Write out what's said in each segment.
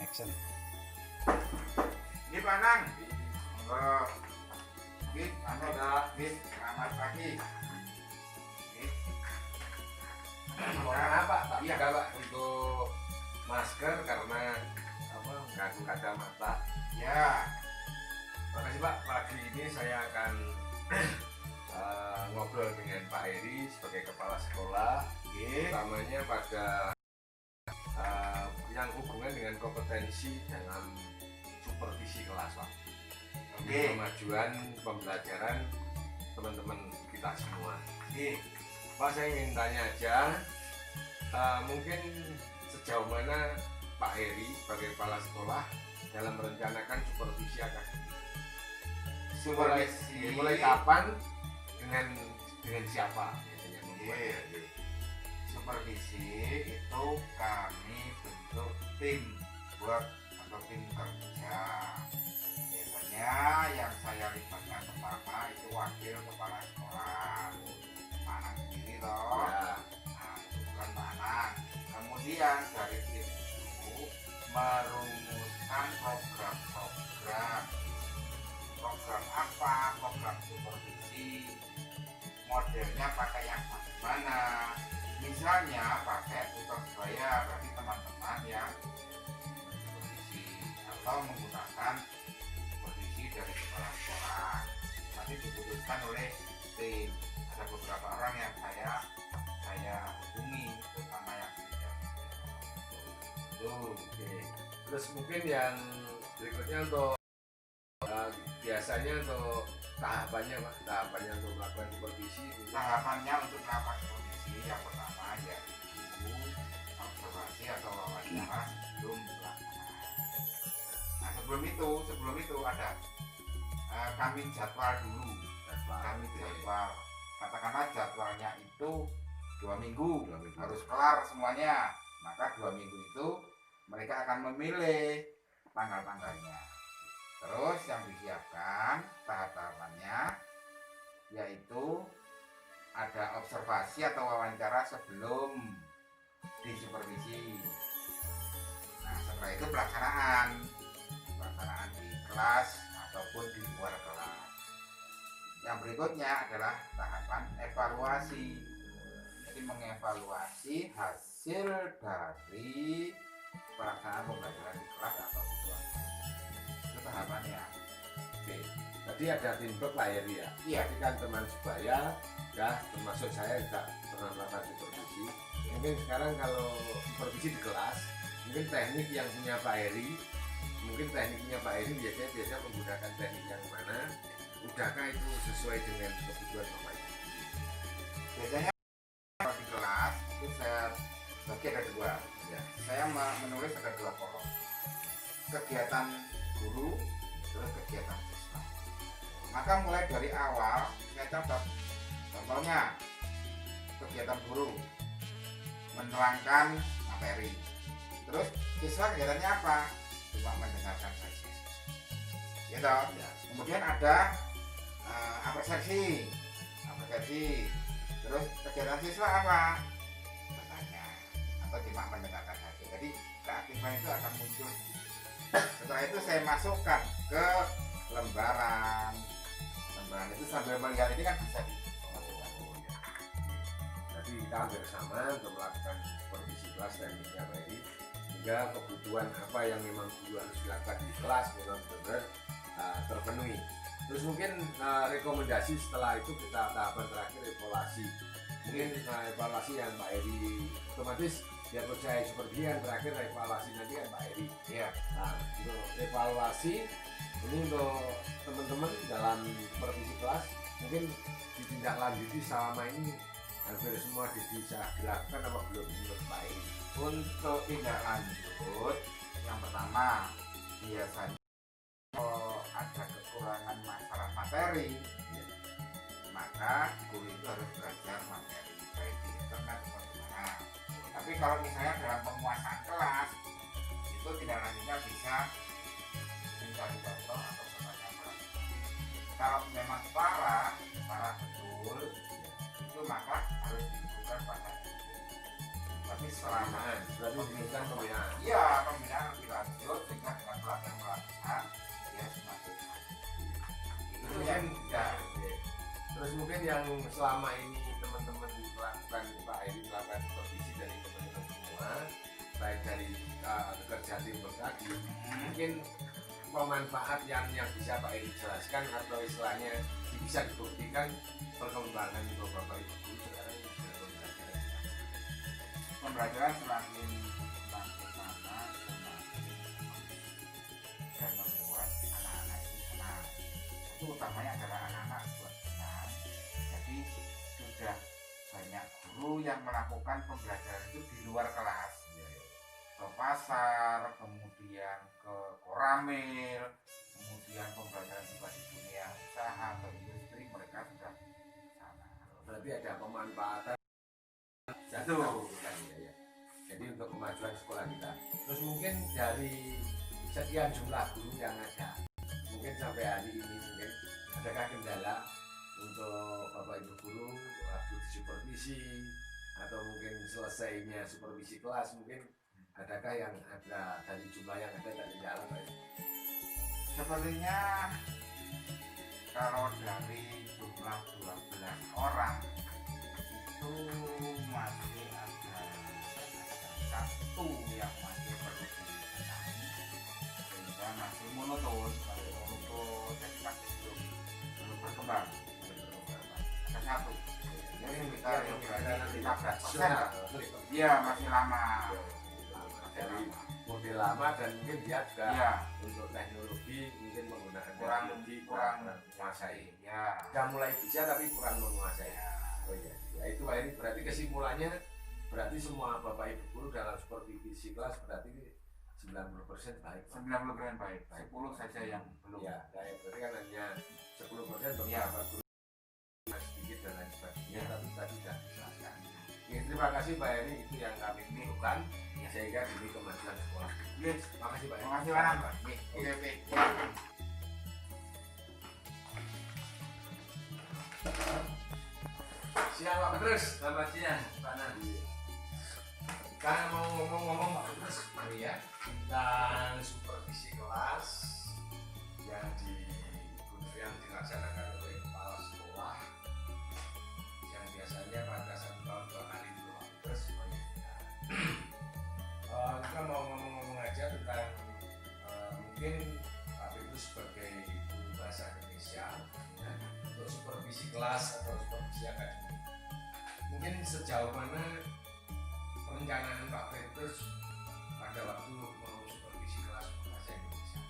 action. Ini Pak Nang. Oh. Ini selamat pagi. Kenapa Pak? Iya. Enggak Pak, untuk masker karena apa? Ngaku kacamata. Ya. Makasih Pak. Pagi ini saya akan ngobrol dengan Pak Heri sebagai kepala sekolah. Oke. Utamanya pada yang hubungan dengan kompetensi dalam supervisi kelas Pak. Oke. Kemajuan pembelajaran teman-teman kita semua. Oke. Pak, saya ingin tanya aja, mungkin sejauh mana Pak Heri sebagai kepala sekolah dalam merencanakan supervisi akademik? Supervisi. Mulai kapan, dengan siapa biasanya membuatnya? Oke. Supervisi itu kami bentuk tim work atau tim kerja. Biasanya yang saya libatkan pertama itu wakil kepala sekolah, Pak Nang sendiri toh. Ya. Nah, kebetulan Pak Nang. Kemudian dari tim itu merumuskan program apa, program supervisi, modelnya pakai yang bagaimana. Misalnya pakai tutor sebaya bagi teman-teman yang supervisi, atau menggunakan supervisi dari kepala sekolah. Nanti diputuskan oleh tim. Ada beberapa orang yang saya hubungi, terutama yang tidak. Oke. Terus mungkin yang berikutnya untuk biasanya untuk tahapannya Pak, tahapannya untuk melakukan supervisi. Tahapannya untuk melakukan supervisi yang pertama yaitu observasi atau wawancara sebelum pelaksanaan. Nah sebelum itu ada kami jadwal dulu. Kami jadwal. Katakanlah jadwalnya itu 2 minggu, harus kelar semuanya. Maka 2 minggu itu mereka akan memilih tanggal-tanggalnya. Terus yang disiapkan tahap-tahapannya yaitu ada observasi atau wawancara sebelum disupervisi. Nah setelah itu pelaksanaan di kelas ataupun di luar kelas. Yang berikutnya adalah tahapan evaluasi. Jadi mengevaluasi hasil dari pelaksanaan pembelajaran di kelas atau di luar kelas. Itu tahapannya. Oke. Tadi ada teamwork Pak Heri ya. Iya. Tadi kan teman sebaya, ya termasuk saya juga pernah melakukan supervisi. Mungkin sekarang kalau supervisi di kelas, mungkin teknik yang punya Pak Heri, mungkin tekniknya Pak Heri biasanya menggunakan teknik yang mana? Udahkah itu sesuai dengan kebutuhan Bapak Ibu? Biasanya kalau di kelas itu saya bagi ada 2 ya. Saya menulis ada 2 kolom, kegiatan guru terus kegiatan siswa. Maka mulai dari awal saya catat, contohnya kegiatan guru menerangkan materi, terus siswa kegiatannya apa, cuma mendengarkan saja gitu ya. Kemudian ada apresiasi, terus kegiatan siswa apa, bertanya atau cuma mendengarkan saja. Jadi keaktifan itu akan muncul. Setelah itu saya masukkan ke lembaran itu sambil melihat ini kan bisa dimasukkan. Jadi kita hampir sama untuk melakukan supervisi kelas tekniknya Pak Heri, sehingga kebutuhan apa yang memang guru harus dilakukan di kelas memang benar terpenuhi. Terus mungkin rekomendasi setelah itu kita tahapan terakhir evaluasi. Mungkin evaluasi yang Pak Heri otomatis biar percaya seperti yang terakhir evaluasi nanti kan Pak Heri. Iya. Nah untuk evaluasi ini untuk teman-teman dalam supervisi kelas mungkin ditindaklanjuti selama ini hampir semua bisa dilakukan apa belum menurut Pak Heri? Untuk tindak lanjut yang pertama biasanya kalau ada kekurangan masalah materi ya, maka guru itu harus belajar materi baik di internet atau di mana. Tapi kalau misalnya dalam penguasaan kelas itu tindak lanjutnya bisa mencari contoh atau bertanya. Kalau memang parah betul itu maka harus dibutuhkan pada guru. Tapi selama Berarti dibutuhkan pembinaan. iya pembinaan lebih lanjut yang selama ini teman-teman lakukan, Pak Heri melakukan supervisi dari teman-teman semua, baik dari kerja tim bertadi, mungkin pemanfaat yang bisa Pak Heri jelaskan atau istilahnya bisa dibuktikan perkembangan untuk Bapak Ibu guru sekarang sudah Pembelajaran semakin sana dan membuat anak-anak itu senang. Itu utamanya adalah anak-anak buat senang. Jadi sudah banyak guru yang melakukan pembelajaran itu di luar kelas, ke pasar, kemudian ke koramil, kemudian pembelajaran juga di dunia usaha atau industri, mereka sudah sana. berarti ada pemanfaatan Itu kan, ya. Jadi untuk kemajuan sekolah kita. Terus mungkin dari sekian jumlah guru yang ada, mungkin sampai hari ini mungkin adakah kendala untuk Bapak Ibu guru waktu di supervisi atau mungkin selesainya supervisi kelas, mungkin adakah yang ada dari jumlah yang ada dari kendala Pak? sepertinya kalau dari jumlah 12 orang itu masih ada satu yang masih perlu dibenahi sehingga masih monoton, jadi masih belum berkembang. Ada satu, jadi kita yang berarti nanti 15%. Iya, masih lama. Dari model lama dan mungkin dia juga Iya, untuk teknologi mungkin menggunakan kurang teknologi kurang menguasai. ya. Sudah mulai bisa tapi kurang menguasai. Oh iya, ya itu Pak Heri, berarti kesimpulannya berarti semua Bapak Ibu guru dalam supervisi kelas berarti 90% baik. 90% baik, 10 saja yang belum. Ya, baik. Berarti kan hanya 10% Ya. beberapa guru masih sedikit dan lain sebagainya, Ya. tapi tadi sudah dijelaskan. Oke, terima kasih Pak Heri, itu yang kami butuhkan sehingga demi kemajuan sekolah. Oke, Terima kasih Pak Heri. terima kasih Pak. Oke. Siang Pak Petrus. Selamat siang, Pak Nadi. Karena mau ngomong-ngomong Pak Petrus, mari ya, tentang supervisi kelas yang dilaksanakan oleh kepala sekolah yang biasanya pada 1 tahun 2 kali itu Pak Petrus. Kita mau ngomong-ngomong aja tentang mungkin Pak Petrus sebagai guru bahasa Indonesia ya, untuk supervisi kelas atau supervisi akademik. Mungkin sejauh mana perencanaan Pak Petrus pada waktu mau supervisi kelas bahasa Indonesia?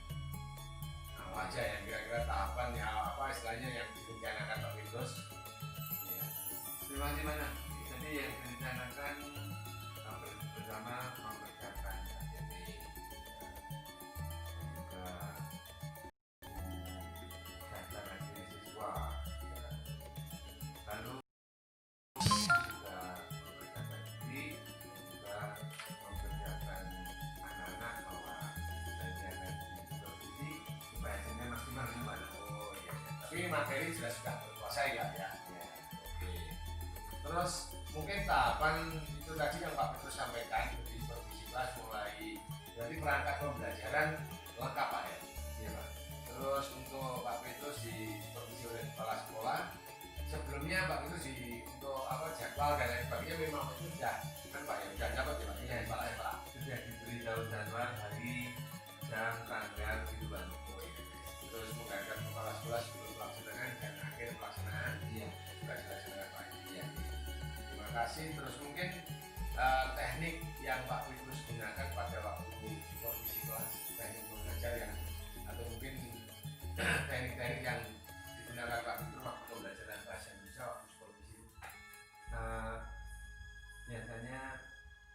Apa aja yang kira-kira tahapan ya apa istilahnya yang direncanakan Pak Petrus? Ya. Terima kasih Pak Nadi. Jadi yang direncanakan bersama mempersiapkan KTP dan juga daftar hasil siswa. Lalu juga mempersiapkan diri dan juga mempersiapkan anak-anak bahwa belajar dan supervisi supaya hasilnya maksimal gimana. Oh iya, tapi materi sudah terkuasai ya. Ya. Oke. Terus mungkin tahapan itu tadi yang Pak Petrus sampaikan di supervisi kelas mulai berarti perangkat pembelajaran lengkap Pak ya. Iya Pak. Terus untuk Pak Petrus di supervisi oleh kepala sekolah sebelumnya Pak Petrus untuk jadwal dan lain sebagainya memang itu sudah kan Pak ya sudah dapat ya Pak Iya, kepala sekolah. Sudah diberi tahu jadwal hari, jam, tanggal, gitu Pak. Oh, iya. Terus mengadakan kepala sekolah sebelum pelaksanaan dan akhir pelaksanaan Iya. sudah dilaksanakan Pak. Iya. Terima kasih. Terus mungkin teknik yang Pak Petrus gunakan pada waktu supervisi kelas, teknik mengajar yang atau mungkin teknik-teknik yang digunakan Pak Petrus waktu pembelajaran bahasa Indonesia waktu supervisi. Biasanya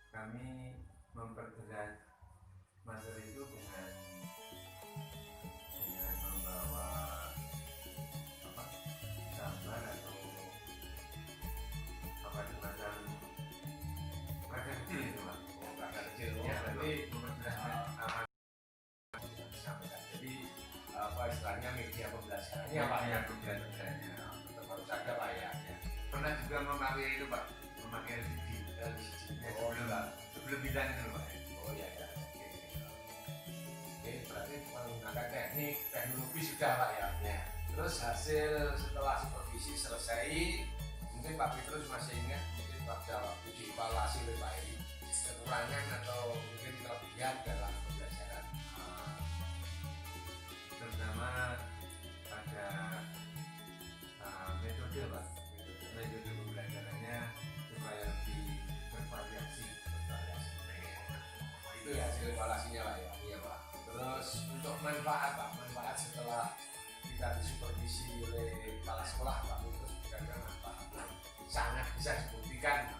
kami memperjelas materi itu dengan membawa gambar atau semacam proyek kecil itu Pak. Kakak kecil Ya, berarti memperjelaskan disampaikan. Jadi istilahnya media pembelajarannya Ya, Pak ya. ya, pembelajarannya. Tetap harus ada Pak ya. Pernah juga memakai itu Pak, memakai LCD. Oh, sebelum bidan itu Pak. Oh iya ya. Oke, berarti menggunakan teknik teknologi sudah Pak ya. Ya. Terus hasil setelah supervisi selesai, mungkin Pak Petrus masih ingat mungkin pada waktu dievaluasi oleh Pak Eri kekurangan atau mungkin kelebihan dalam pembelajaran. Terutama pada metode Pak, metode pembelajarannya supaya lebih bervariasi. Itu ya hasil evaluasinya Pak ya. Iya Pak. Terus untuk manfaat Pak, manfaat setelah kita disupervisi oleh kepala sekolah Pak Petrus kira-kira manfaat sangat bisa dibuktikan.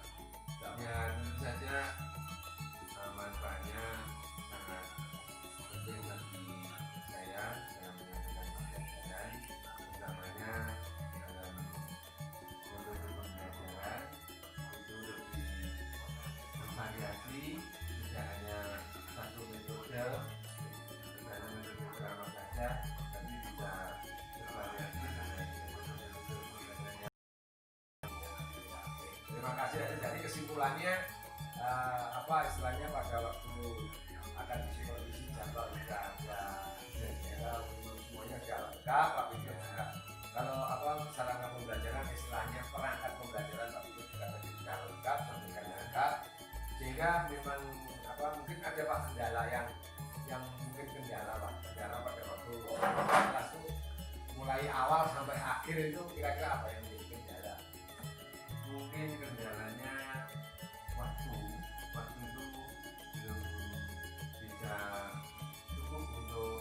Ya tentu saja manfaatnya sangat penting bagi saya dalam menyampaikan pembelajaran, utamanya dalam metode pembelajaran itu lebih bervariasi, tidak hanya satu metode, bukan metode drama saja, tapi bisa bervariasi dengan metode-metode pembelajaran. Terima kasih. Jadi kesimpulannya apa istilahnya pada waktu akan disupervisi jadwal juga ada semuanya sudah lengkap, tapi juga kalau apa sarana pembelajaran istilahnya perangkat pembelajaran tapi itu juga tadi sudah lengkap, sampaikan lengkap, sehingga memang apa mungkin ada Pak kendala yang mungkin kendala pada waktu kelas itu mulai awal sampai akhir itu kira-kira apa yang menjadi kendala? Mungkin kendalanya waktu itu belum bisa cukup untuk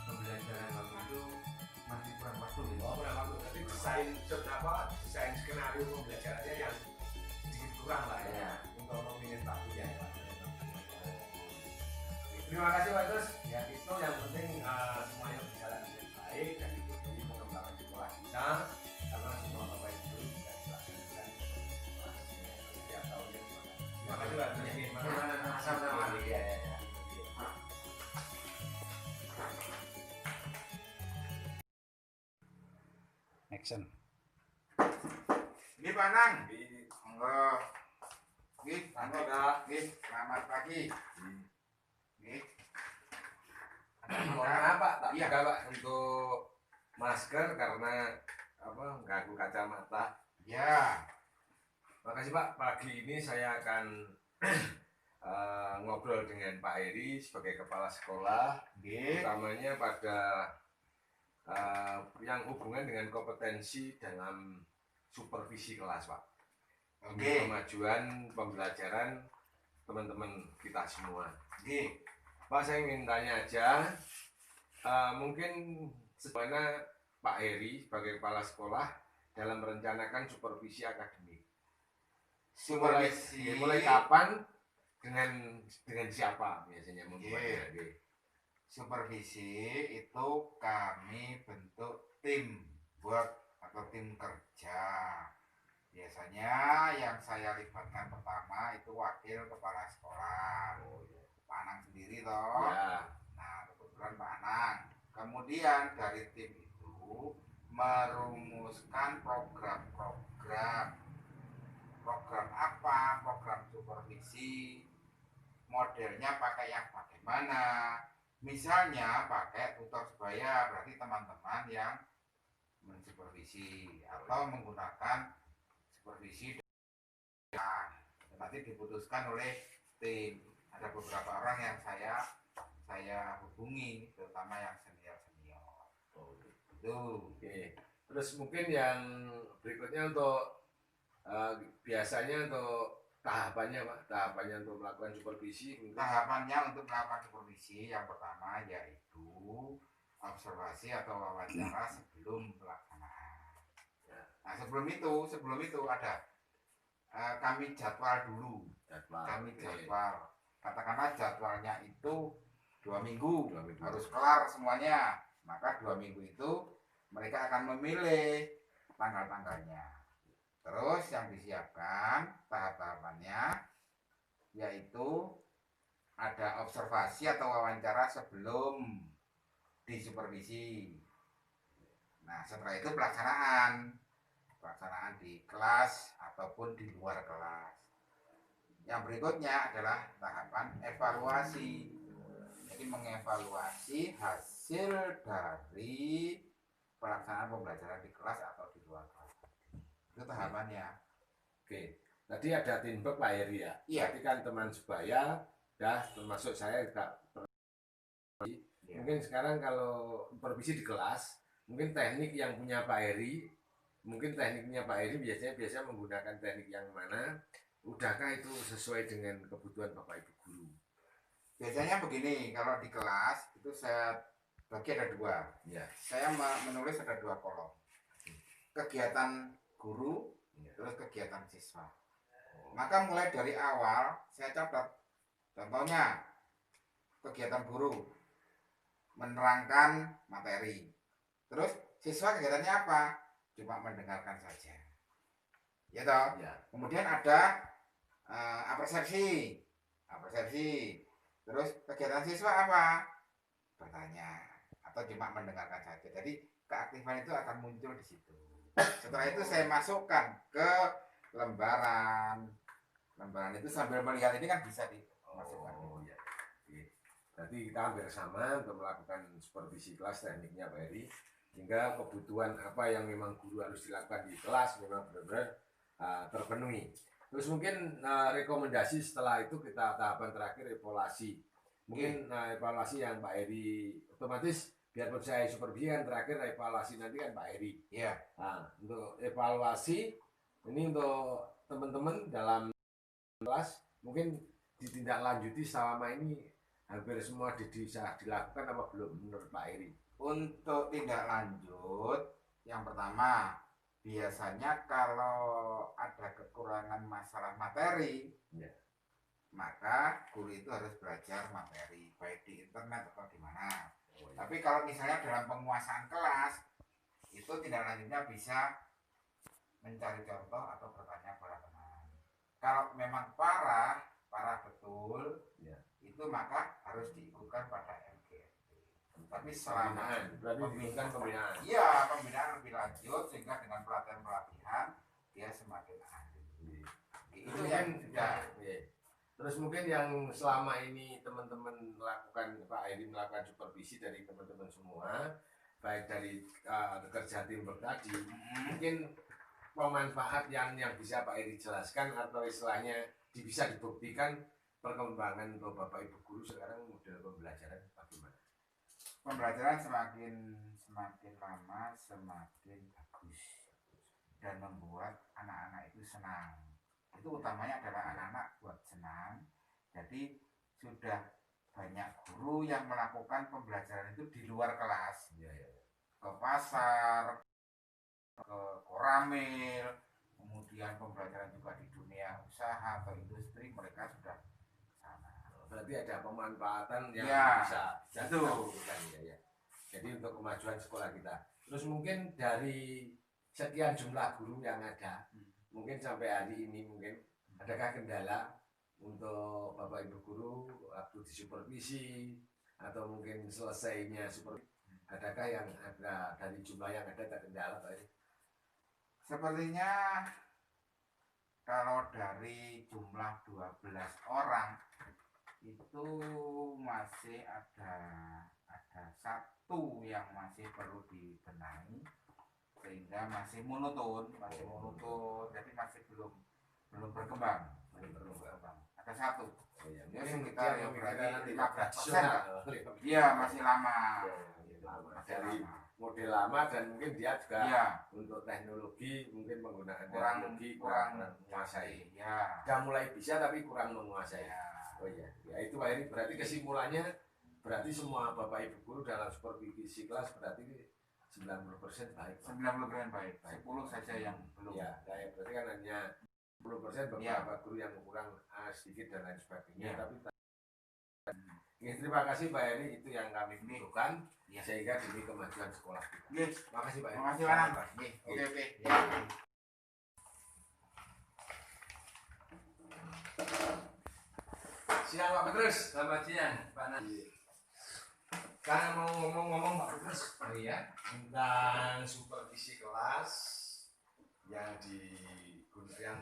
pembelajaran, waktu itu masih kurang waktu gitu. Oh, berapa waktu? Jadi desain skenario pembelajarannya yang sedikit kurang lah ya untuk memilih waktunya ya Pak. Terima kasih Pak Terus. Ya itu yang penting semuanya berjalan dengan baik dan ikuti pengembangan sekolah kita karena semua Bapak Ibu bisa dilaksanakan setiap tahunnya. Terima kasih Pak Terus. Sama-sama. Ya. Action. Ini Pak Nang. Monggo. Nggih, selamat pagi. Nggih. Mohon maaf Pak, tak Iya. buka Pak untuk masker karena apa ganggu kacamata. Ya, Makasih Pak, pagi ini saya akan ngobrol dengan Pak Eri sebagai kepala sekolah, nggih. utamanya pada yang hubungan dengan kompetensi dalam supervisi kelas Pak. Untuk Oke. kemajuan pembelajaran teman-teman kita semua. Nggih. Pak, saya ingin tanya aja, mungkin bagaimana Pak Heri sebagai kepala sekolah dalam merencanakan supervisi akademik? Supervisi. Mulai kapan, dengan siapa biasanya membuatnya? Nggih. Supervisi itu kami bentuk tim work atau tim kerja. Biasanya yang saya libatkan pertama itu wakil kepala sekolah. Pak Anang sendiri toh. Ya, Nah, kebetulan Pak Anang. Kemudian dari tim itu merumuskan program-program. Program apa? Program supervisi. Modelnya pakai yang bagaimana? Misalnya pakai tutor sebaya, berarti teman-teman yang mensupervisi atau menggunakan supervisi. Nanti diputuskan oleh tim. Ada beberapa orang yang saya hubungi, terutama yang senior. Itu. oke. Terus mungkin yang berikutnya untuk biasanya untuk tahapannya Pak, tahapannya untuk melakukan supervisi. Tahapannya untuk melakukan supervisi yang pertama yaitu observasi atau wawancara sebelum pelaksanaan. Nah, sebelum itu ada kami jadwal dulu. Kami jadwal. Katakanlah jadwalnya itu 2 minggu, 2 minggu. harus kelar semuanya. Maka 2 minggu itu mereka akan memilih tanggal-tanggalnya. Terus yang disiapkan tahap-tahapannya yaitu ada observasi atau wawancara sebelum disupervisi. Nah, setelah itu pelaksanaan di kelas ataupun di luar kelas. Yang berikutnya adalah tahapan evaluasi. Jadi mengevaluasi hasil hasil dari pelaksanaan pembelajaran di kelas atau di luar kelas. Itu tahapannya. Oke, tadi ada teamwork Pak Heri ya. Iya. Berarti kan teman sebaya, termasuk saya juga. Iya. Mungkin sekarang kalau supervisi di kelas, mungkin teknik yang punya Pak Heri, mungkin tekniknya Pak Heri biasanya menggunakan teknik yang mana? Udahkah itu sesuai dengan kebutuhan Bapak Ibu guru? Biasanya begini, kalau di kelas itu saya bagi ada dua. Ya. Saya menulis ada dua kolom. Kegiatan guru, Ya. terus kegiatan siswa. Maka mulai dari awal saya catat. Contohnya kegiatan guru menerangkan materi. Terus siswa kegiatannya apa? Cuma mendengarkan saja. Ya toh? Ya. Kemudian ada apresiasi. Terus kegiatan siswa apa? Bertanya atau cuma mendengarkan saja. Jadi keaktifan itu akan muncul di situ. Setelah itu saya masukkan ke lembaran. Lembaran itu sambil melihat ini kan bisa dimasukkan. Oh ya. Oke. Berarti kita hampir sama untuk melakukan supervisi kelas tekniknya Pak Heri, hingga kebutuhan apa yang memang guru harus dilakukan di kelas memang benar-benar terpenuhi. Terus mungkin rekomendasi setelah itu kita tahapan terakhir evaluasi. Mungkin evaluasi yang Pak Heri otomatis biarpun saya supervisi kan terakhir evaluasi nanti kan Pak Heri. Iya. Nah, untuk evaluasi ini untuk teman-teman dalam kelas mungkin ditindaklanjuti selama ini hampir semua bisa dilakukan apa belum menurut Pak Heri? Untuk tindak lanjut, yang pertama biasanya kalau ada kekurangan masalah materi, ya, maka guru itu harus belajar materi baik di internet atau di mana. Oh, ya. Tapi kalau misalnya dalam penguasaan kelas, itu tindak lanjutnya bisa mencari contoh atau bertanya pada teman. Kalau memang parah betul, ya, itu maka harus diikutkan pada MGST. Tapi selama pembinaan. Iya, pembinaan lebih lanjut sehingga dengan pelatihan dia semakin ahli. Itu yang sudah. Terus mungkin yang selama ini teman-teman melakukan, Pak Heri melakukan supervisi dari teman-teman semua, baik dari kerja tim tadi, mungkin pemanfaat yang bisa Pak Heri jelaskan atau istilahnya bisa dibuktikan perkembangan untuk Bapak Ibu guru sekarang model pembelajaran bagaimana? Pembelajaran semakin lama semakin bagus dan membuat anak-anak itu senang. Itu utamanya adalah anak-anak buat senang. Jadi sudah banyak guru yang melakukan pembelajaran itu di luar kelas, ke pasar, ke koramil, kemudian pembelajaran juga di dunia usaha atau industri, mereka sudah sana. Berarti ada pemanfaatan yang bisa jatuh. Ya. Jadi untuk kemajuan sekolah kita. Terus mungkin dari sekian jumlah guru yang ada, mungkin sampai hari ini mungkin adakah kendala untuk Bapak Ibu guru waktu disupervisi atau mungkin selesainya supervisi, adakah yang ada dari jumlah yang ada kendala Pak? Sepertinya kalau dari jumlah 12 orang itu masih ada satu yang masih perlu dibenahi sehingga masih monoton, jadi masih belum berkembang. Ada satu. Mungkin kita yang berarti 15%. Iya, masih lama. Dari model lama dan mungkin dia juga untuk teknologi mungkin menggunakan teknologi kurang menguasai. Ya. Sudah mulai bisa tapi kurang menguasai. Oh iya, ya itu Pak Heri. Berarti kesimpulannya berarti semua Bapak Ibu guru dalam supervisi kelas berarti 90% baik. 90% baik. 10 saja yang belum. Ya, berarti kan hanya 10% beberapa guru yang kurang sedikit dan lain sebagainya. Tapi terima kasih Pak Heri, itu yang kami butuhkan sehingga demi kemajuan sekolah kita. Terima kasih Pak Heri. Terima kasih Pak. Oke. Siang Pak Petrus. Selamat siang Pak Nadi. Sekarang mau ngomong-ngomong Pak Petrus ya tentang supervisi kelas yang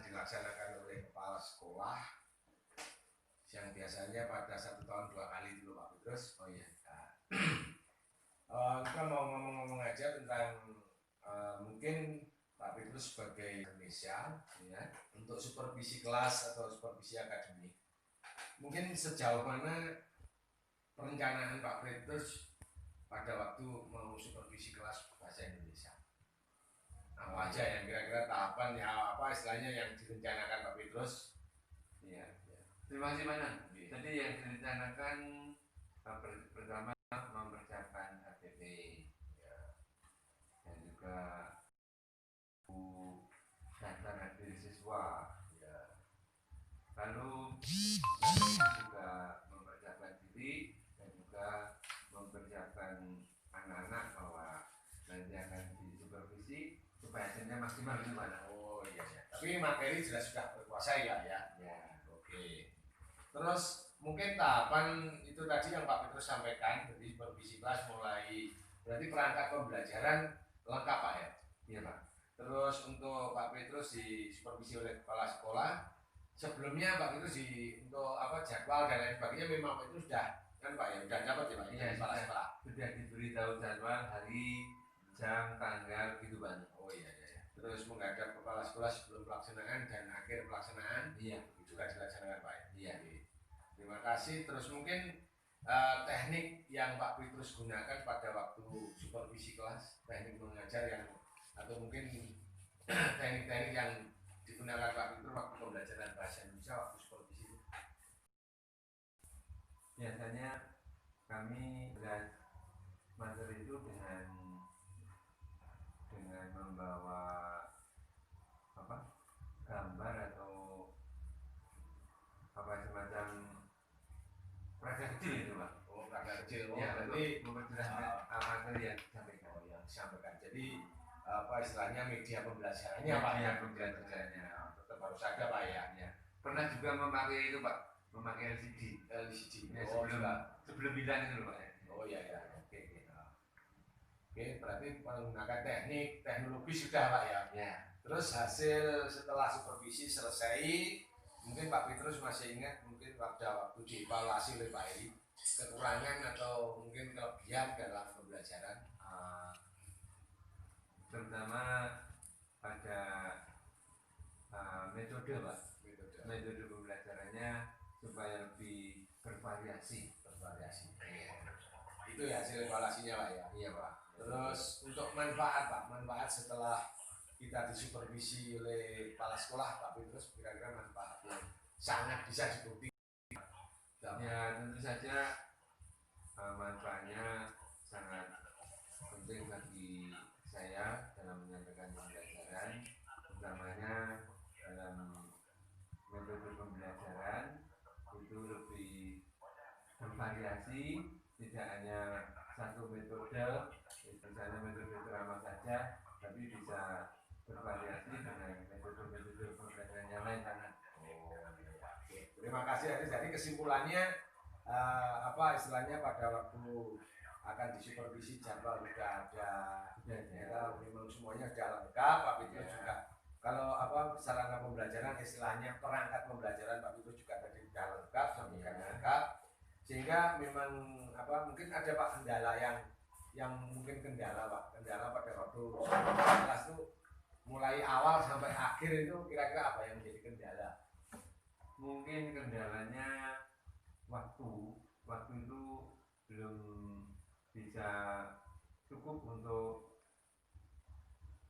dilaksanakan oleh kepala sekolah yang biasanya pada 1 tahun 2 kali dulu Pak Petrus. Oh iya. Petrus sebagai Indonesia ya, untuk supervisi kelas atau supervisi akademik. Mungkin sejauh mana perencanaan Pak Petrus pada waktu mau supervisi kelas bahasa Indonesia? Apa aja yang kira-kira tahapan ya apa istilahnya yang direncanakan Pak Petrus? Ya. Terima kasih Mana. Jadi yang direncanakan pertama mempersiapkan HTP ya, dan juga daftar diri siswa ya. Lalu juga mempersiapkan diri dan juga mempersiapkan anak-anak bahwa nanti akan disupervisi supaya hasilnya maksimal gimana. Oh iya ya. Tapi materi jelas sudah berkuasai ya. Ya. Oke. Terus mungkin tahapan itu tadi yang Pak Petrus sampaikan, jadi supervisi kelas mulai berarti perangkat pembelajaran lengkap Pak ya. Iya Pak. Terus untuk Pak Petrus disupervisi oleh kepala sekolah. Sebelumnya Pak Petrus untuk jadwal dan lain sebagainya memang Pak Petrus sudah kan Pak ya sudah dapat ya Pak Iya, kepala sekolah. Sudah diberitahu jadwal hari, jam, tanggal gitu Pak. Oh iya. Terus menghadap kepala sekolah sebelum pelaksanaan dan akhir pelaksanaan. Iya. Juga dilaksanakan Pak ya. Iya. Terima kasih. Terus mungkin teknik yang Pak Petrus gunakan pada waktu supervisi kelas, teknik mengajar yang atau mungkin teknik-teknik yang digunakan Pak Petrus waktu pembelajaran bahasa Indonesia waktu supervisi itu. Biasanya kami belajar materi itu dengan membawa gambar atau semacam perangkat kecil itu Pak. Oh, perangkat kecil. Ya, Berarti memperjelaskan materi yang disampaikan. yang disampaikan. Jadi istilahnya media pembelajarannya Pak ya, pembelajarannya tetap harus ada Pak ya. Pernah juga memakai itu Pak, memakai LCD. Ya, sebelum bilang itu loh Pak. Oh iya. Oke, berarti menggunakan teknologi sudah Pak ya. Ya. Terus hasil setelah supervisi selesai, mungkin Pak Petrus masih ingat mungkin pada waktu dievaluasi oleh Pak Eri kekurangan atau mungkin kelebihan dalam pembelajaran, terutama pada metode Pak. Metode pembelajarannya supaya lebih bervariasi. Itu ya hasil evaluasinya Pak ya. Iya Pak. Terus untuk manfaat setelah kita disupervisi oleh kepala sekolah Pak Petrus, kira-kira manfaat yang sangat bisa dibuktikan. Ya tentu saja manfaatnya sangat penting bagi saya dalam menyampaikan pembelajaran, utamanya dalam metode pembelajaran itu lebih bervariasi, tidak hanya satu metode, misalnya metode drama saja, tapi bisa bervariasi dengan metode-metode pembelajaran yang lain kan. Terima kasih. Jadi kesimpulannya istilahnya pada waktu akan disupervisi jadwal sudah ada, ya, memang semuanya sudah lengkap. Pak Petrus juga kalau sarana pembelajaran istilahnya perangkat pembelajaran Pak Petrus juga tadi sudah lengkap, sampaikan lengkap, sehingga memang mungkin ada Pak kendala yang mungkin kendala pada waktu kelas itu mulai awal sampai akhir itu kira-kira apa yang menjadi kendala? Mungkin kendalanya waktu itu belum bisa cukup untuk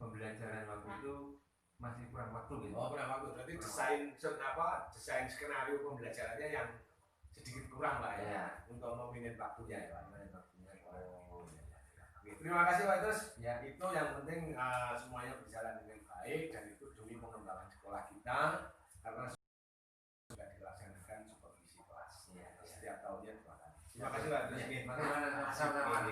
pembelajaran waktu itu, masih kurang waktu gitu. Oh, kurang waktu. Berarti desain skenario pembelajarannya yang sedikit kurang Pak ya, untuk meminit waktunya ya Pak. Terima kasih Pak Petrus. Ya, itu yang penting semuanya berjalan dengan baik dan itu demi pengembangan sekolah kita karena sudah dilaksanakan supervisi kelas setiap tahunnya. Terima kasih Pak Petrus. Bagaimana sama-sama.